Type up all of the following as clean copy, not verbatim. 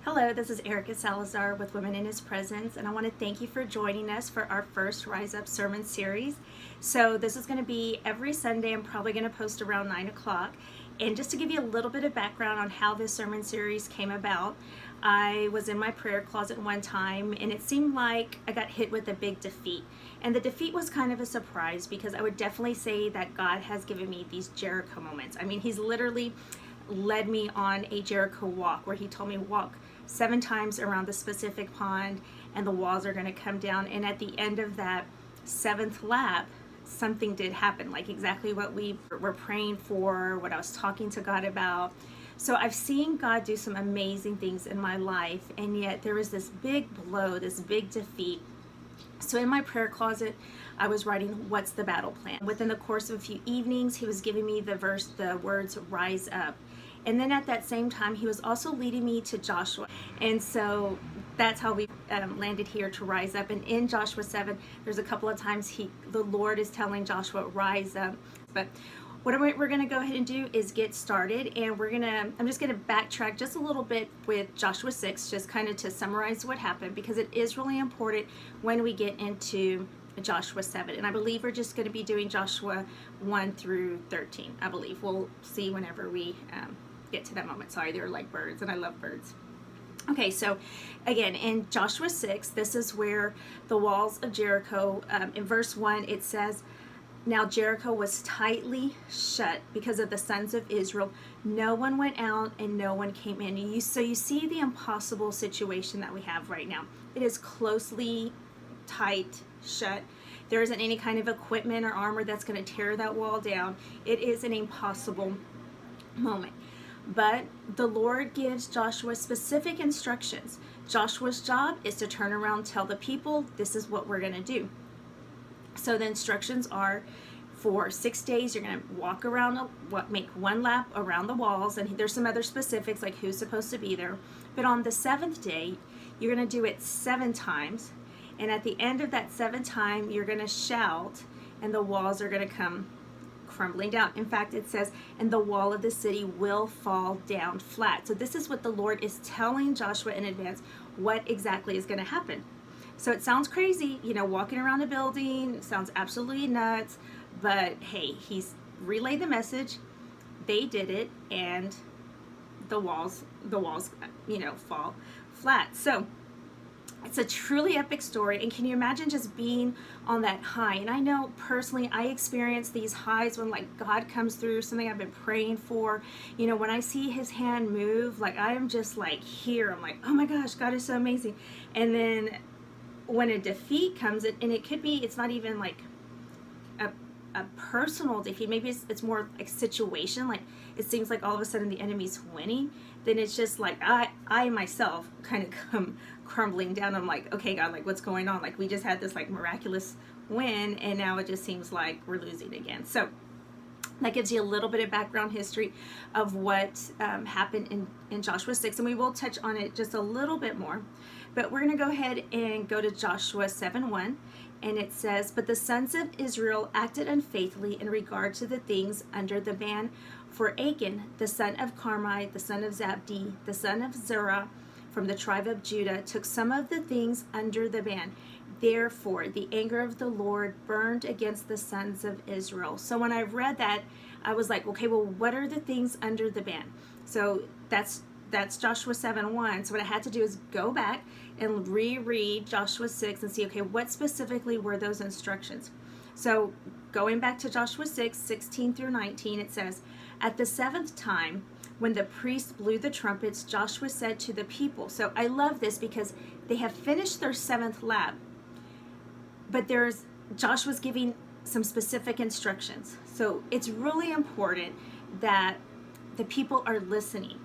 Hello, this is Erica Salazar with Women in His Presence, and I want to thank you for joining us for our first Rise Up sermon series. So this is going to be every Sunday. I'm probably going to post around 9 o'clock. And just to give you a little bit of background on how this sermon series came about, I was in my prayer closet one time, and it seemed like I got hit with a big defeat. And the defeat was kind of a surprise because I would definitely say that God has given me these Jericho moments. I mean, He's literally led me on a Jericho walk where He told me walk 7 times around the specific pond and the walls are going to come down, and at the end of that 7th lap something did happen, like exactly what we were praying for, what I was talking to God about. So I've seen God do some amazing things in my life, and yet there was this big blow, this big defeat. So in my prayer closet, I was writing, what's the battle plan? Within the course of a few evenings, He was giving me the words, rise up. And then at that same time, He was also leading me to Joshua. And so that's how we landed here to rise up. And in Joshua 7, there's a couple of times the Lord is telling Joshua, rise up. But what we're going to go ahead and do is get started. And I'm just going to backtrack just a little bit with Joshua 6, just kind of to summarize what happened, because it is really important when we get into Joshua 7. And I believe we're just going to be doing Joshua 1 through 13. I believe we'll see whenever we get to that moment. Sorry, they're like birds, and I love birds. Okay, so again, in Joshua 6, this is where the walls of Jericho, in verse 1, it says, now Jericho was tightly shut because of the sons of Israel. No one went out and no one came in. So you see the impossible situation that we have right now. It is closely tight shut. There isn't any kind of equipment or armor that's going to tear that wall down. It is an impossible moment. But the Lord gives Joshua specific instructions. Joshua's job is to turn around, tell the people, this is what we're going to do. So the instructions are, for 6 days, you're going to walk around, make 1 lap around the walls, and there's some other specifics like who's supposed to be there. But on the 7th day, you're going to do it 7 times. And at the end of that 7th time, you're going to shout, and the walls are going to come crumbling down. In fact, it says, and the wall of the city will fall down flat. So this is what the Lord is telling Joshua in advance, what exactly is going to happen. So it sounds crazy, walking around a building, sounds absolutely nuts, but hey, He's relayed the message. They did it, and the walls, fall flat. So it's a truly epic story, and can you imagine just being on that high? And I know personally, I experience these highs when like God comes through something I've been praying for. When I see His hand move, like I am just like here. I'm like, oh my gosh, God is so amazing. And then when a defeat comes, and it could be, it's not even like a personal defeat. Maybe it's more like situation. Like it seems like all of a sudden the enemy's winning. Then it's just like I myself kind of come crumbling down. I'm like, okay, God, like what's going on? Like we just had this like miraculous win, and now it just seems like we're losing again. So that gives you a little bit of background history of what happened in Joshua 6, and we will touch on it just a little bit more. But we're going to go ahead and go to Joshua 7:1, and it says, but the sons of Israel acted unfaithfully in regard to the things under the ban. For Achan, the son of Carmi, the son of Zabdi, the son of Zerah, from the tribe of Judah, took some of the things under the ban. Therefore, the anger of the Lord burned against the sons of Israel. So when I read that, I was like, okay, well, what are the things under the ban? So that's Joshua 7:1. So what I had to do is go back and reread Joshua 6 and see, okay, what specifically were those instructions? So going back to Joshua 6:16 through 19, it says, at the 7th time, when the priest blew the trumpets, Joshua said to the people. So I love this because they have finished their 7th lap, but Joshua's giving some specific instructions. So it's really important that the people are listening.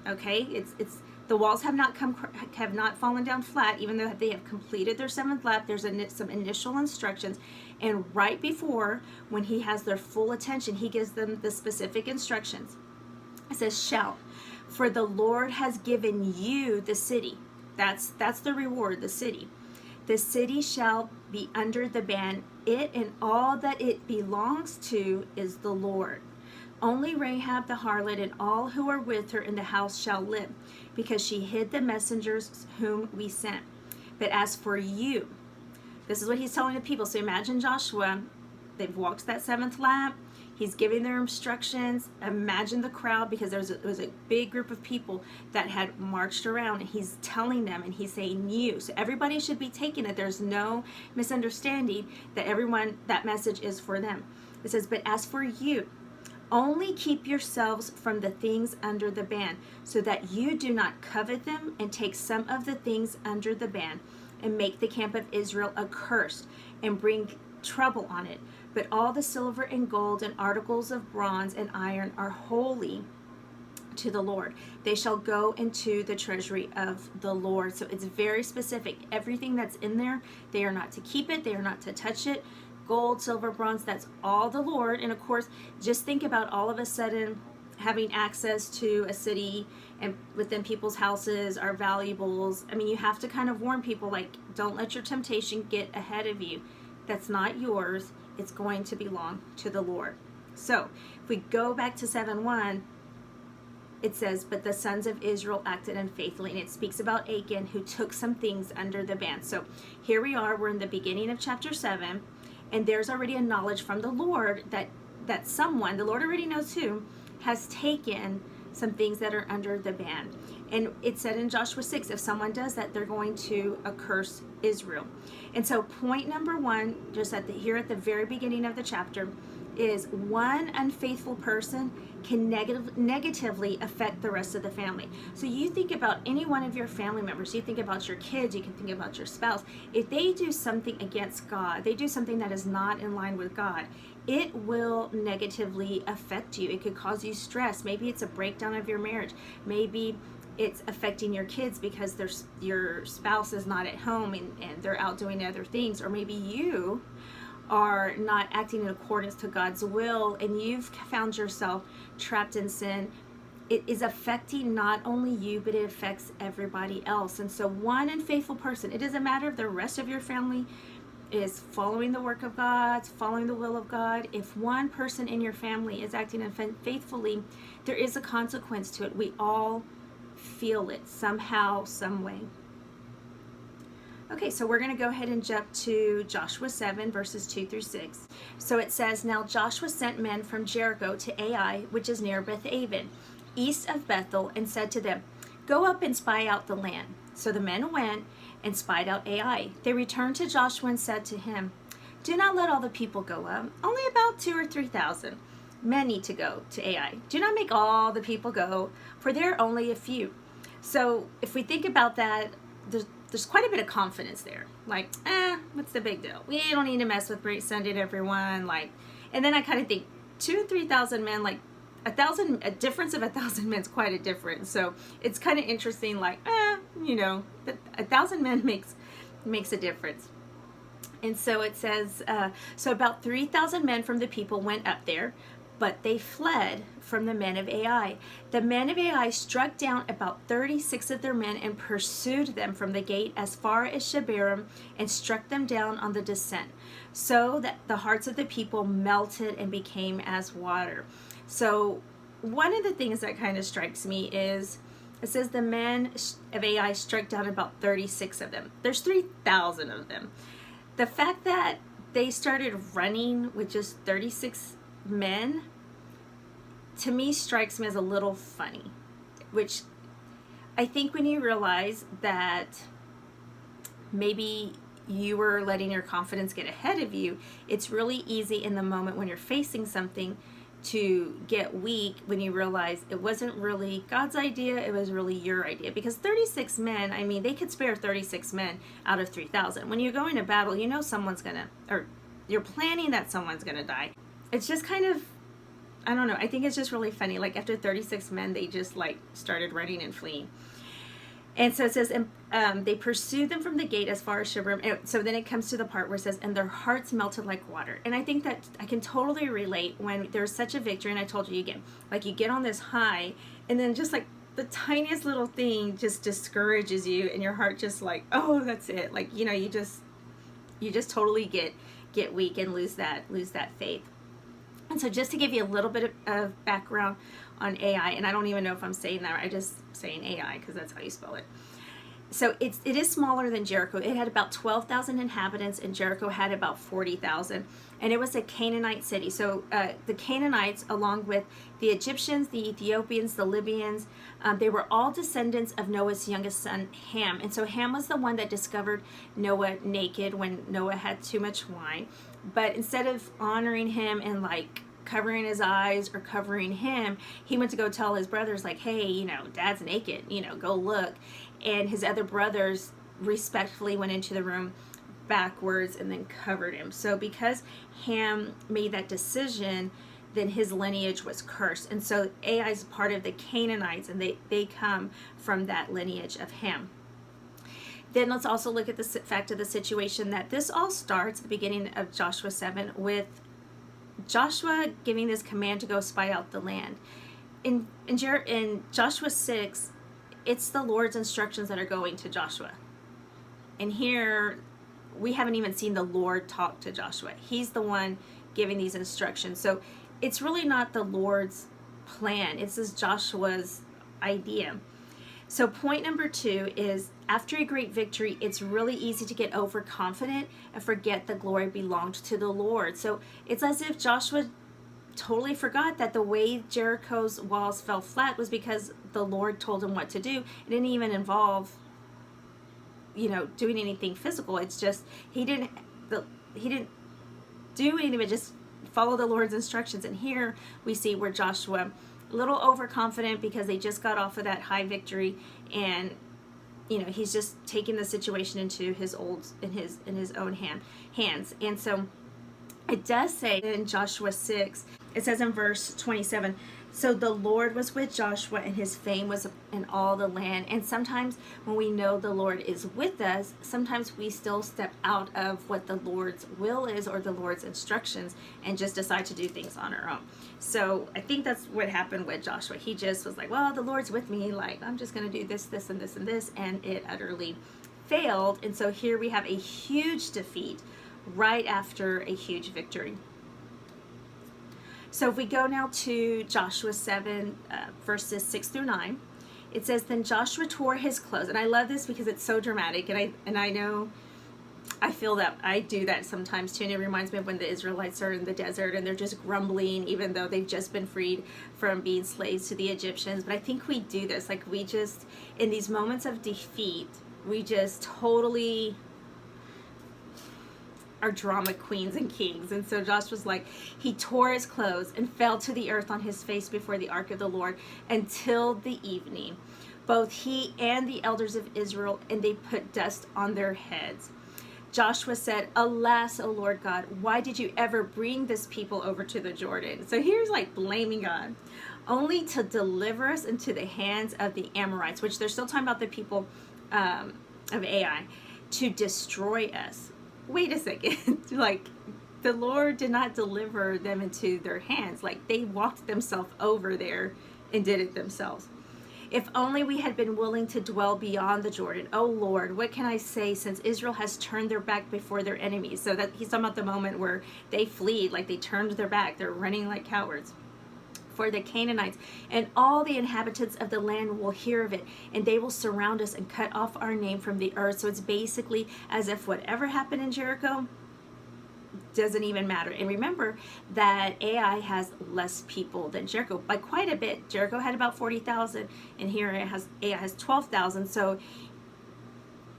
Okay, it's the walls have not fallen down flat, even though they have completed their 7th lap. There's some initial instructions, and right before, when He has their full attention, He gives them the specific instructions. It says, shout, for the Lord has given you the city. That's the reward, the city. The city shall be under the ban. It and all that it belongs to is the Lord. Only Rahab the harlot and all who are with her in the house shall live, because she hid the messengers whom we sent. But as for you," this is what he's telling the people. So imagine Joshua, they've walked that seventh lap. He's giving their instructions. Imagine the crowd, because there was a big group of people that had marched around, and he's telling them, and he's saying you. So everybody should be taking it. There's no misunderstanding that everyone, that message is for them. It says, "But as for you, only keep yourselves from the things under the ban, so that you do not covet them and take some of the things under the ban and make the camp of Israel accursed and bring trouble on it. But all the silver and gold and articles of bronze and iron are holy to the Lord. They shall go into the treasury of the Lord." So it's very specific. Everything that's in there, they are not to keep it. They are not to touch it. Gold, silver, bronze, that's all the Lord. And of course, just think about all of a sudden having access to a city and within people's houses, our valuables. I mean, you have to kind of warn people, like, don't let your temptation get ahead of you. That's not yours. It's going to belong to the Lord. So if we go back to 7:1, it says, "But the sons of Israel acted unfaithfully," and it speaks about Achan, who took some things under the ban. So here we are, we're in the beginning of chapter 7, and there's already a knowledge from the Lord that someone, the Lord already knows who, has taken some things that are under the ban. And it said in Joshua 6, if someone does that, they're going to curse Israel. And so point number 1, just here at the very beginning of the chapter, is one unfaithful person can negatively affect the rest of the family. So you think about any one of your family members, you think about your kids, you can think about your spouse. If they do something against God, they do something that is not in line with God, it will negatively affect you. It could cause you stress. Maybe it's a breakdown of your marriage. Maybe it's affecting your kids because your spouse is not at home and they're out doing other things. Or maybe you are not acting in accordance to God's will and you've found yourself trapped in sin. It is affecting not only you, but it affects everybody else. And so one unfaithful person, it doesn't matter if the rest of your family is following the work of God, following the will of God. If one person in your family is acting unfaithfully, there is a consequence to it. We all feel it somehow, some way. Okay, so we're going to go ahead and jump to Joshua 7, verses 2 through 6. So it says, "Now Joshua sent men from Jericho to Ai, which is near Beth-aven, east of Bethel, and said to them, 'Go up and spy out the land.' So the men went and spied out Ai. They returned to Joshua and said to him, 'Do not let all the people go up. Only about 2,000 or 3,000 men need to go to Ai. Do not make all the people go, for there are only a few.'" So if we think about that, there's quite a bit of confidence there. Like, what's the big deal? We don't need to mess with Great Sunday to everyone. Like, and then I kind of think 2,000 or 3,000 men, like a difference of 1,000 men is quite a difference. So it's kind of interesting, like, but 1,000 men makes a difference. And so it says, so about 3,000 men from the people went up there, but they fled from the men of Ai. The men of Ai struck down about 36 of their men and pursued them from the gate as far as Shebarim and struck them down on the descent, so that the hearts of the people melted and became as water. So one of the things that kind of strikes me is, it says the men of Ai struck down about 36 of them. There's 3,000 of them. The fact that they started running with just 36 men, to me, strikes me as a little funny, which I think when you realize that maybe you were letting your confidence get ahead of you, it's really easy in the moment when you're facing something to get weak, when you realize it wasn't really God's idea, it was really your idea. Because 36 men, I mean, they could spare 36 men out of 3,000. When you're going to battle, you know someone's gonna, or you're planning that someone's gonna die. It's just kind of, I don't know, I think it's just really funny. Like after 36 men, they just like started running and fleeing. And so it says, they pursued them from the gate as far as Shebarim. And so then it comes to the part where it says, and their hearts melted like water. And I think that I can totally relate when there's such a victory. And I told you again, like you get on this high and then just like the tiniest little thing just discourages you and your heart just like, oh, that's it. Like, you just totally get weak and lose that faith. And so just to give you a little bit of background on Ai, and I don't even know if I'm saying that right, I just saying Ai because that's how you spell it. So it is smaller than Jericho. It had about 12,000 inhabitants, and Jericho had about 40,000. And it was a Canaanite city. So the Canaanites, along with the Egyptians, the Ethiopians, the Libyans, they were all descendants of Noah's youngest son, Ham. And so Ham was the one that discovered Noah naked when Noah had too much wine. But instead of honoring him and like covering his eyes or covering him, he went to go tell his brothers, like, hey, you know, dad's naked, you know, go look. And his other brothers respectfully went into the room backwards and then covered him. So because Ham made that decision, then his lineage was cursed. And so Ai is part of the Canaanites, and they come from that lineage of Ham. Then let's also look at the fact of the situation that this all starts at the beginning of Joshua 7 with Joshua giving this command to go spy out the land. In Joshua 6, it's the Lord's instructions that are going to Joshua. And here, we haven't even seen the Lord talk to Joshua. He's the one giving these instructions. So it's really not the Lord's plan. It's just Joshua's idea. So point number 2 is, after a great victory, it's really easy to get overconfident and forget the glory belonged to the Lord. So it's as if Joshua totally forgot that the way Jericho's walls fell flat was because the Lord told him what to do. It didn't even involve, you know, doing anything physical. It's just he didn't do anything but just follow the Lord's instructions. And here we see where Joshua, a little overconfident because they just got off of that high victory, and you know, he's just taking the situation into his own hands. And so it does say in Joshua 6, it says in verse 27, so the Lord was with Joshua, and his fame was in all the land. And sometimes when we know the Lord is with us, sometimes we still step out of what the Lord's will is or the Lord's instructions and just decide to do things on our own. So I think that's what happened with Joshua. He just was like, well, the Lord's with me, like I'm just going to do this, this, and this, and this, and it utterly failed. And so here we have a huge defeat right after a huge victory. So if we go now to Joshua 7, verses 6 through 9, it says, then Joshua tore his clothes. And I love this because it's so dramatic. And I know, I feel that I do that sometimes too. And it reminds me of when the Israelites are in the desert and they're just grumbling, even though they've just been freed from being slaves to the Egyptians. But I think we do this. Like we just, in these moments of defeat, we just totally are drama queens and kings. And so Joshua's like, he tore his clothes and fell to the earth on his face before the ark of the Lord until the evening, both he and the elders of Israel, and they put dust on their heads. Joshua said, alas, O Lord God, why did you ever bring this people over to the Jordan? So here's like blaming God, only to deliver us into the hands of the Amorites, which they're still talking about the people of Ai, to destroy us. Wait a second, like the Lord did not deliver them into their hands. Like they walked themselves over there and did it themselves. If only we had been willing to dwell beyond the Jordan. Oh Lord, what can I say, since Israel has turned their back before their enemies? So that he's talking about the moment where they fled, like they turned their back, they're running like cowards. For the Canaanites and all the inhabitants of the land will hear of it, and they will surround us and cut off our name from the earth. So it's basically as if whatever happened in Jericho doesn't even matter. And remember that Ai has less people than Jericho by quite a bit. Jericho had about 40,000, and here Ai has 12,000. So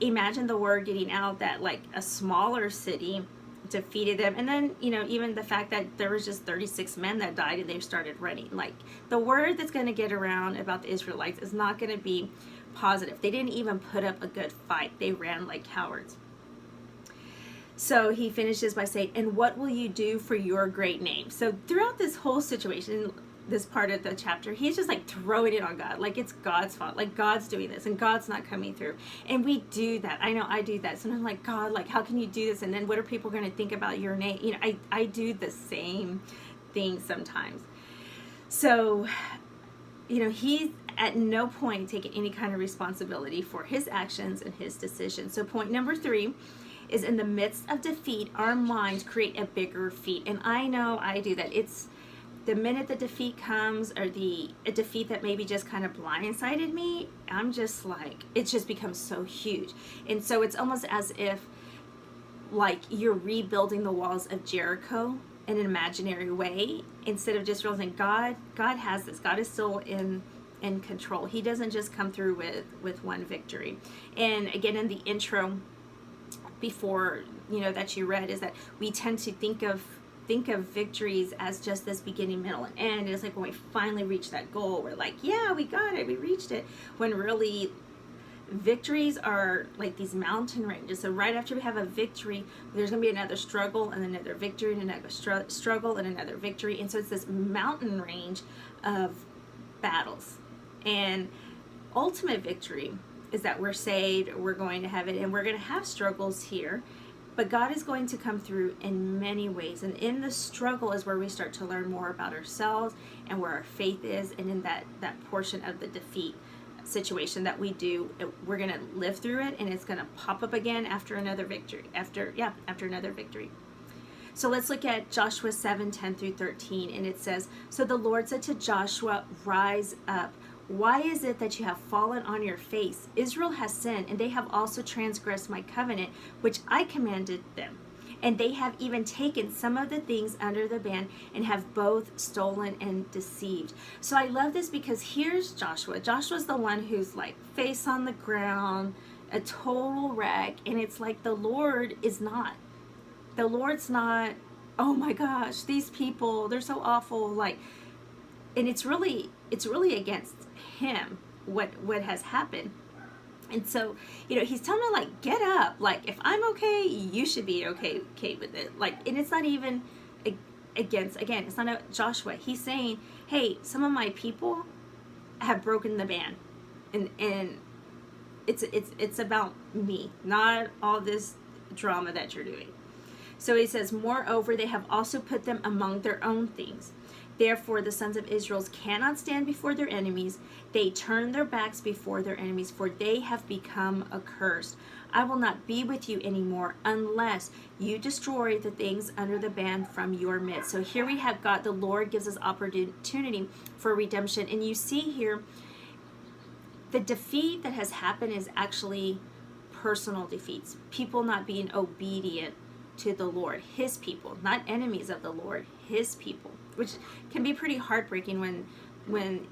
imagine the word getting out that like a smaller city defeated them. And then, you know, even the fact that there was just 36 men that died and they started running. Like the word that's going to get around about the Israelites is not going to be positive. They didn't even put up a good fight. They ran like cowards. So he finishes by saying, and what will you do for your great name? So throughout this whole situation, this part of the chapter, he's just like throwing it on God, like it's God's fault, like God's doing this and God's not coming through. And we do that. I know I do that. Sometimes I'm like, God, like how can you do this? And then what are people going to think about your name? You know, I do the same thing sometimes. So, you know, he's at no point taking any kind of responsibility for his actions and his decisions. So point number 3 is, in the midst of defeat, our minds create a bigger feat. And I know I do that. the minute the defeat comes, or a defeat that maybe just kind of blindsided me, I'm just like, it just becomes so huge. And so it's almost as if like you're rebuilding the walls of Jericho in an imaginary way, instead of just realizing God has this. God is still in control. He doesn't just come through with one victory. And again, in the intro before, that you read, is that we tend to think of victories as just this beginning, middle, and end. It's like when we finally reach that goal, we're like, yeah, we got it, we reached it. When really victories are like these mountain ranges. So right after we have a victory, there's going to be another struggle, and another victory, and another struggle, and another victory. And so it's this mountain range of battles. And ultimate victory is that we're saved, we're going to heaven, and we're going to have struggles here. But God is going to come through in many ways. And in the struggle is where we start to learn more about ourselves and where our faith is. And in that portion of the defeat situation that we do, we're going to live through it, and it's going to pop up again after another victory, after another victory. So let's look at Joshua 7:10 through 13, and it says, "So the Lord said to Joshua, 'Rise up. Why is it that you have fallen on your face? Israel has sinned, and they have also transgressed my covenant, which I commanded them. And they have even taken some of the things under the ban, and have both stolen and deceived.'" So I love this, because here's Joshua. Joshua's the one who's like face on the ground, a total wreck. And it's like the Lord's not, oh my gosh, these people, they're so awful. Like, and it's really against him what has happened. And so, he's telling me, like, get up. Like, if I'm okay, you should be okay with it. Like, and it's not even again, it's not Joshua. He's saying, hey, some of my people have broken the ban. And it's about me, not all this drama that you're doing. So he says, "Moreover, they have also put them among their own things. Therefore, the sons of Israel cannot stand before their enemies. They turn their backs before their enemies, for they have become accursed. I will not be with you anymore unless you destroy the things under the ban from your midst." So here we have God, the Lord gives us opportunity for redemption. And you see here, the defeat that has happened is actually personal defeats. People not being obedient to the Lord, his people, not enemies of the Lord, his people, which can be pretty heartbreaking when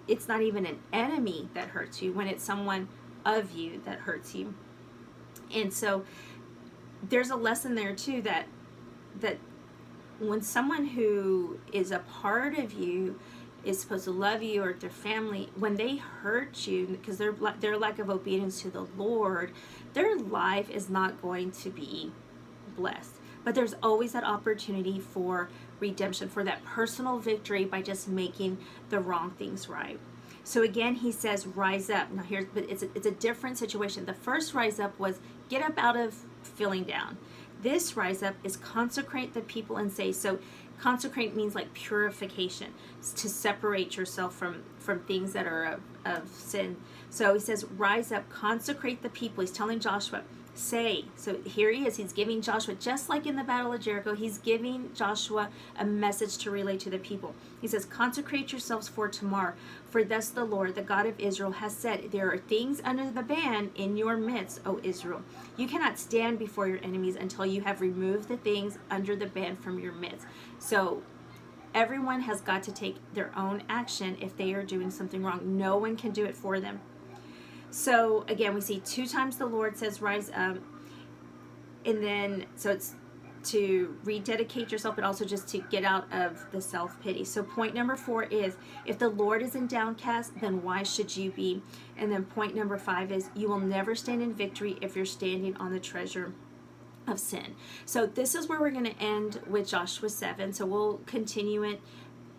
it's not even an enemy that hurts you, when it's someone of you that hurts you. And so there's a lesson there too, that when someone who is a part of you is supposed to love you, or their family, when they hurt you because their lack of obedience to the Lord, their life is not going to be blessed. But there's always that opportunity for redemption, for that personal victory by just making the wrong things right. So again, he says, rise up. Now but it's a different situation. The first rise up was get up out of feeling down. This rise up is consecrate the people and say, so consecrate means like purification, to separate yourself from things that are of sin. So he says, rise up, consecrate the people. He's telling Joshua, say. So here he is, he's giving Joshua, just like in the Battle of Jericho, he's giving Joshua a message to relay to the people. He says, consecrate yourselves for tomorrow, for thus the Lord, the God of Israel, has said, there are things under the ban in your midst, O Israel. You cannot stand before your enemies until you have removed the things under the ban from your midst. So everyone has got to take their own action if they are doing something wrong. No one can do it for them. So again, we see 2 times the Lord says rise up, and then so it's to rededicate yourself, but also just to get out of the self-pity. So point number 4 is, if the Lord isn't downcast, then why should you be? And then point number 5 is, you will never stand in victory if you're standing on the treasure of sin. So this is where we're going to end with Joshua 7. So we'll continue it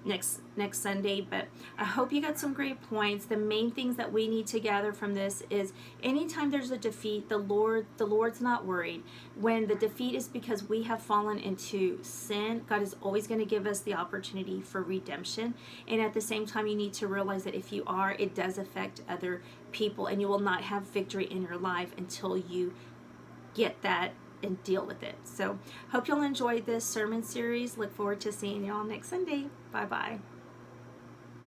next Sunday, but I hope you got some great points. The main things that we need to gather from this is, anytime there's a defeat, the Lord's not worried. When the defeat is because we have fallen into sin, God is always going to give us the opportunity for redemption. And at the same time, you need to realize that if you are, it does affect other people, and you will not have victory in your life until you get that and deal with it. So hope you'll enjoy this sermon series. Look forward to seeing y'all next Sunday. Bye bye.